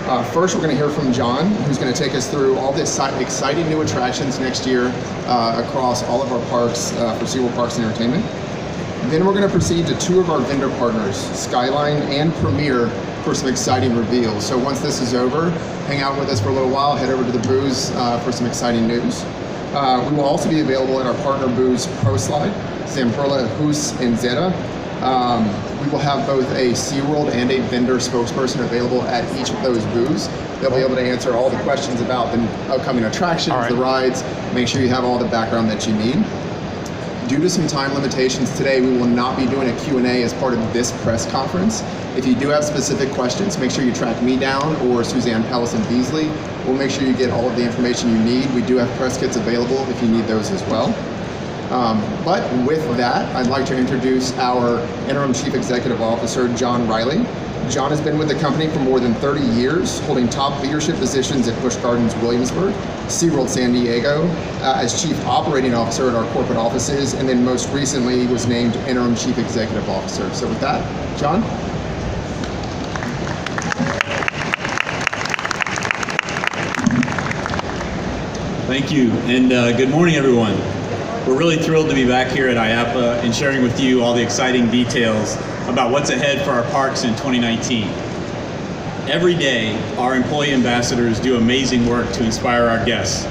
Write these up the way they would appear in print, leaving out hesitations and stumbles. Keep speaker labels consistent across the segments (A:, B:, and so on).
A: First, we're going to hear from John, who's going to take us through all the exciting new attractions next year across all of our parks for SeaWorld Parks and Entertainment. Then we're going to proceed to two of our vendor partners, Skyline and Premier, for some exciting reveals. So once this is over, hang out with us for a little while, head over to the booths for some exciting news. We will also be available at our partner booths, ProSlide, Zamperla, Hoos, and Zeta. We will have both a SeaWorld and a vendor spokesperson available at each of those booths. They'll be able to answer all the questions about the upcoming attractions, the rides, make sure you have all the background that you need. Due to some time limitations today, we will not be doing a Q&A as part of this press conference. If you do have specific questions, make sure you track me down or Suzanne Pellison-Beasley. We'll make sure you get all of the information you need. We do have press kits available if you need those as well. But with that, I'd like to introduce our Interim Chief Executive Officer, John Riley. John has been with the company for more than 30 years, holding top leadership positions at Busch Gardens Williamsburg, SeaWorld San Diego, as Chief Operating Officer at our corporate offices, and then most recently was named Interim Chief Executive Officer. So with that, John?
B: Thank you, and good morning, everyone. We're really thrilled to be back here at IAAPA and sharing with you all the exciting details about what's ahead for our parks in 2019. Every day, our employee ambassadors do amazing work to inspire our guests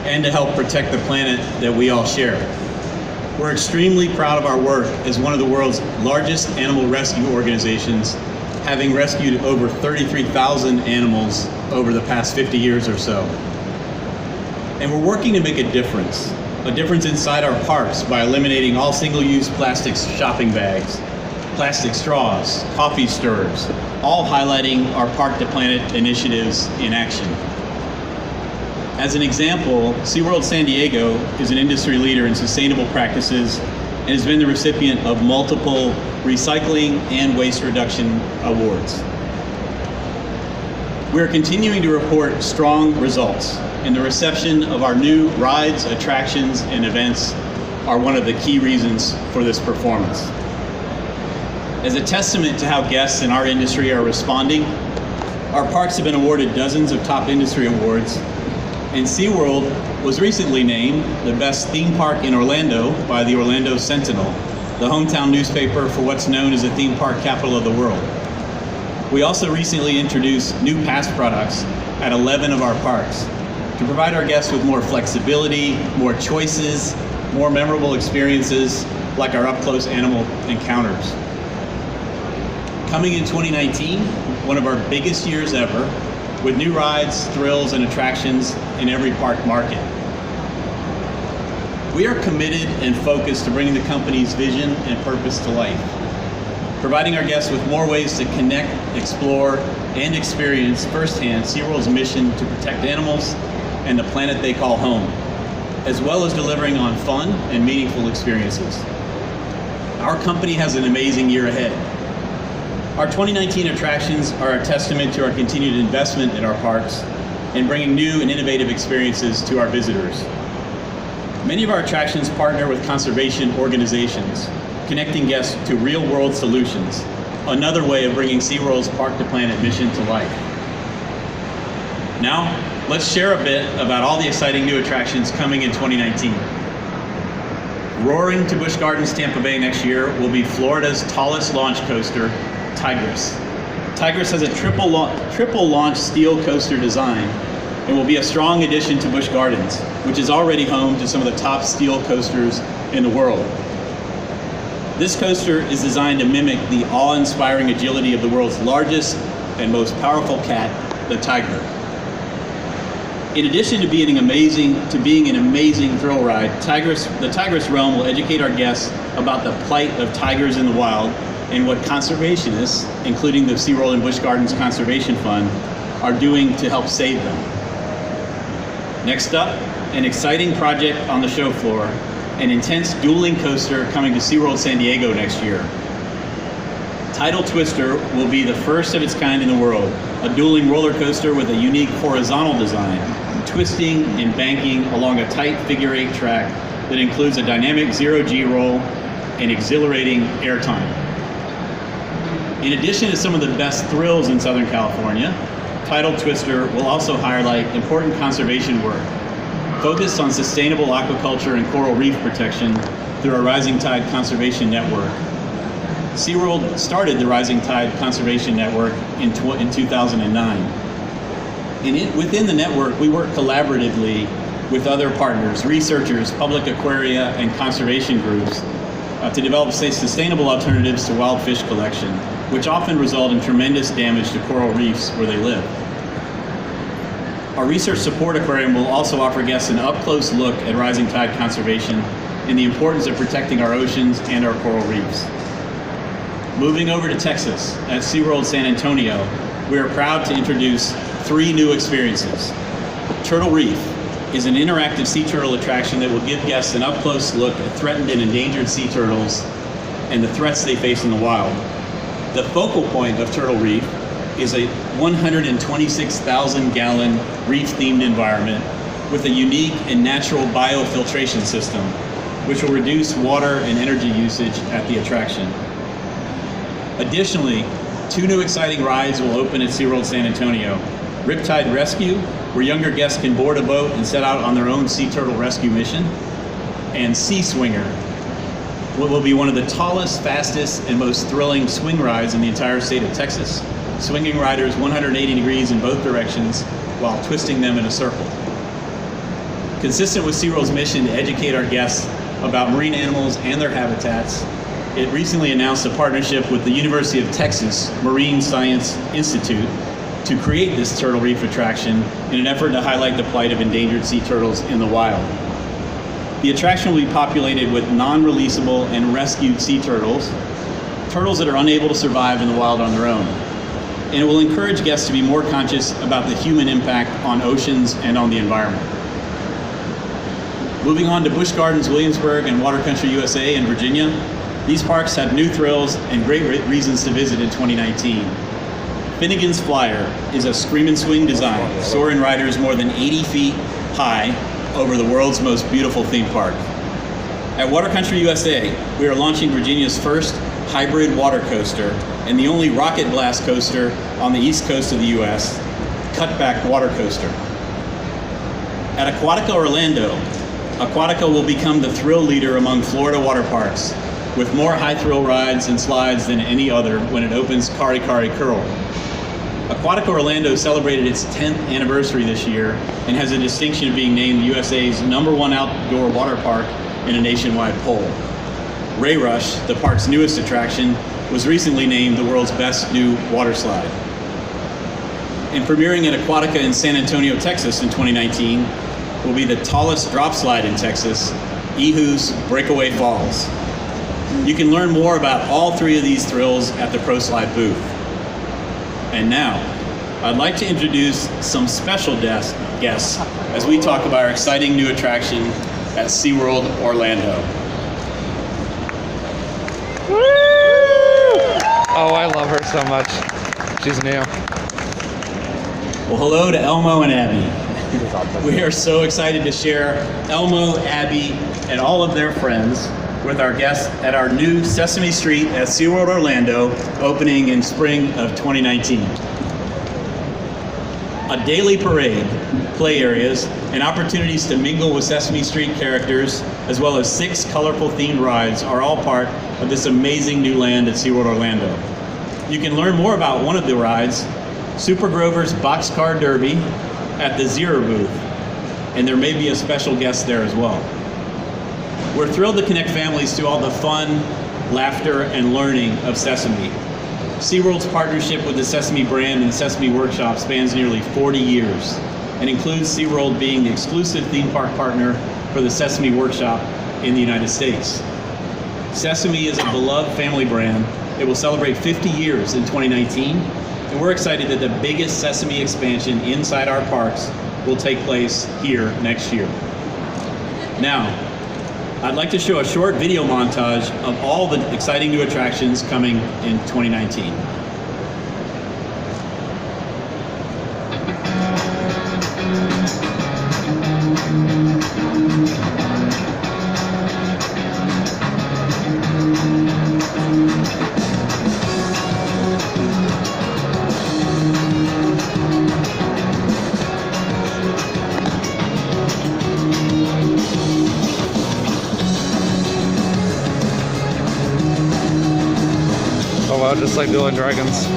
B: and to help protect the planet that we all share. We're extremely proud of our work as one of the world's largest animal rescue organizations, having rescued over 33,000 animals over the past 50 years or so. And we're working to make a difference inside our parks by eliminating all single-use plastic shopping bags, plastic straws, coffee stirrers, all highlighting our Park to Planet initiatives in action. As an example, SeaWorld San Diego is an industry leader in sustainable practices and has been the recipient of multiple recycling and waste reduction awards. We're continuing to report strong results, and the reception of our new rides, attractions, and events are one of the key reasons for this performance. As a testament to how guests in our industry are responding, our parks have been awarded dozens of top industry awards, and SeaWorld was recently named the best theme park in Orlando by the Orlando Sentinel, the hometown newspaper for what's known as the theme park capital of the world. We also recently introduced new pass products at 11 of our parks to provide our guests with more flexibility, more choices, more memorable experiences like our up-close animal encounters. Coming in 2019, one of our biggest years ever, with new rides, thrills, and attractions in every park market. We are committed and focused to bringing the company's vision and purpose to life, providing our guests with more ways to connect, explore, and experience firsthand SeaWorld's mission to protect animals and the planet they call home, as well as delivering on fun and meaningful experiences. Our company has an amazing year ahead. Our 2019 attractions are a testament to our continued investment in our parks and bringing new and innovative experiences to our visitors. Many of our attractions partner with conservation organizations, connecting guests to real-world solutions, another way of bringing SeaWorld's Park to Planet mission to life. Now, let's share a bit about all the exciting new attractions coming in 2019. Roaring to Busch Gardens Tampa Bay next year will be Florida's tallest launch coaster, Tigris. Tigris has a triple launch steel coaster design and will be a strong addition to Busch Gardens, which is already home to some of the top steel coasters in the world. This coaster is designed to mimic the awe-inspiring agility of the world's largest and most powerful cat, the tiger. In addition to being an amazing thrill ride, the Tigris realm will educate our guests about the plight of tigers in the wild and what conservationists, including the SeaWorld and Busch Gardens Conservation Fund, are doing to help save them. Next up, an exciting project on the show floor, an intense dueling coaster coming to SeaWorld San Diego next year. Tidal Twister will be the first of its kind in the world, a dueling roller coaster with a unique horizontal design, twisting and banking along a tight figure-8 track that includes a dynamic zero-G roll and exhilarating airtime. In addition to some of the best thrills in Southern California, titled Twister will also highlight important conservation work focused on sustainable aquaculture and coral reef protection through our Rising Tide Conservation Network. SeaWorld started the Rising Tide Conservation Network in 2009. Within the network, we work collaboratively with other partners, researchers, public aquaria, and conservation groups to develop sustainable alternatives to wild fish collection, which often result in tremendous damage to coral reefs where they live. Our research support aquarium will also offer guests an up-close look at rising tide conservation and the importance of protecting our oceans and our coral reefs. Moving over to Texas, at SeaWorld San Antonio, we are proud to introduce 3 new experiences. Turtle Reef is an interactive sea turtle attraction that will give guests an up-close look at threatened and endangered sea turtles and the threats they face in the wild. The focal point of Turtle Reef is a 126,000-gallon reef-themed environment with a unique and natural biofiltration system, which will reduce water and energy usage at the attraction. Additionally, 2 new exciting rides will open at SeaWorld San Antonio. Riptide Rescue, where younger guests can board a boat and set out on their own sea turtle rescue mission, and Sea Swinger, what will be one of the tallest, fastest, and most thrilling swing rides in the entire state of Texas, swinging riders 180 degrees in both directions while twisting them in a circle. Consistent with SeaWorld's mission to educate our guests about marine animals and their habitats, it recently announced a partnership with the University of Texas Marine Science Institute to create this Turtle Reef attraction in an effort to highlight the plight of endangered sea turtles in the wild. The attraction will be populated with non-releasable and rescued sea turtles, turtles that are unable to survive in the wild on their own. And it will encourage guests to be more conscious about the human impact on oceans and on the environment. Moving on to Busch Gardens Williamsburg and Water Country USA in Virginia, these parks have new thrills and great reasons to visit in 2019. Finnegan's Flyer is a scream and swing design, soaring riders more than 80 feet high over the world's most beautiful theme park. At Water Country USA, we are launching Virginia's first hybrid water coaster and the only rocket blast coaster on the east coast of the US, Cutback Water Coaster. At Aquatica Orlando, Aquatica will become the thrill leader among Florida water parks, with more high thrill rides and slides than any other when it opens Kari Kari Curl. Aquatica Orlando celebrated its 10th anniversary this year and has a distinction of being named the USA's #1 outdoor water park in a nationwide poll. Ray Rush, the park's newest attraction, was recently named the world's best new water slide. And premiering at Aquatica in San Antonio, Texas in 2019 will be the tallest drop slide in Texas, Ehu's Breakaway Falls. You can learn more about all 3 of these thrills at the ProSlide booth. And now, I'd like to introduce some special guests as we talk about our exciting new attraction at SeaWorld Orlando.
C: Woo! Oh, I love her so much. She's new.
B: Well, hello to Elmo and Abby. We are so excited to share Elmo, Abby, and all of their friends with our guests at our new Sesame Street at SeaWorld Orlando, opening in spring of 2019. A daily parade, play areas, and opportunities to mingle with Sesame Street characters, as well as 6 colorful themed rides are all part of this amazing new land at SeaWorld Orlando. You can learn more about one of the rides, Super Grover's Boxcar Derby, at the Zero booth, and there may be a special guest there as well. We're thrilled to connect families to all the fun, laughter, and learning of Sesame. SeaWorld's partnership with the Sesame brand and the Sesame Workshop spans nearly 40 years and includes SeaWorld being the exclusive theme park partner for the Sesame Workshop in the United States. Sesame is a beloved family brand. It will celebrate 50 years in 2019, and we're excited that the biggest Sesame expansion inside our parks will take place here next year. Now, I'd like to show a short video montage of all the exciting new attractions coming in 2019.
C: just like Bill and Dragons.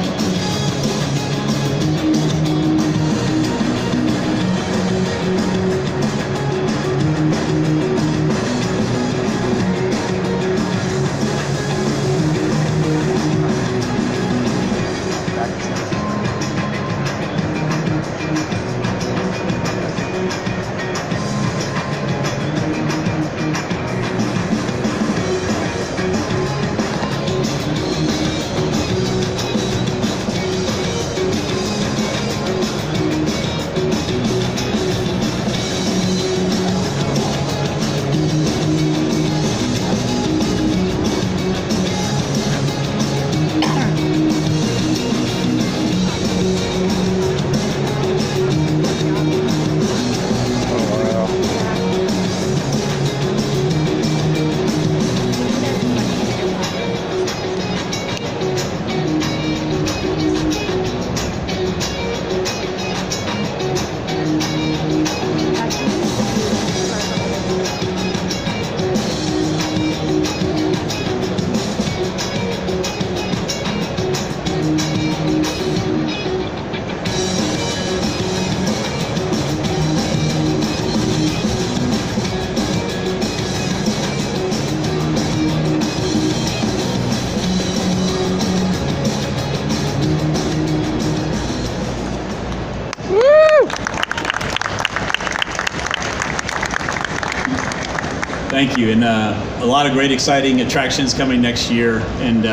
B: Thank you, and a lot of great, exciting attractions coming next year, and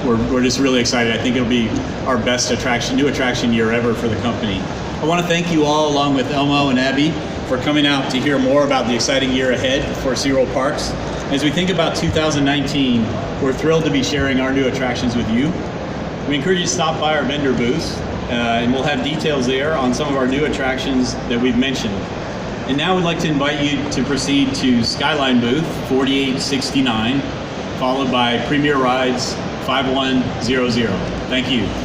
B: we're just really excited. I think it'll be our best new attraction year ever for the company. I want to thank you all, along with Elmo and Abby, for coming out to hear more about the exciting year ahead for SeaWorld Parks. As we think about 2019, we're thrilled to be sharing our new attractions with you. We encourage you to stop by our vendor booths, and we'll have details there on some of our new attractions that we've mentioned. And now we'd like to invite you to proceed to Skyline booth 4869, followed by Premier Rides 5100. Thank you.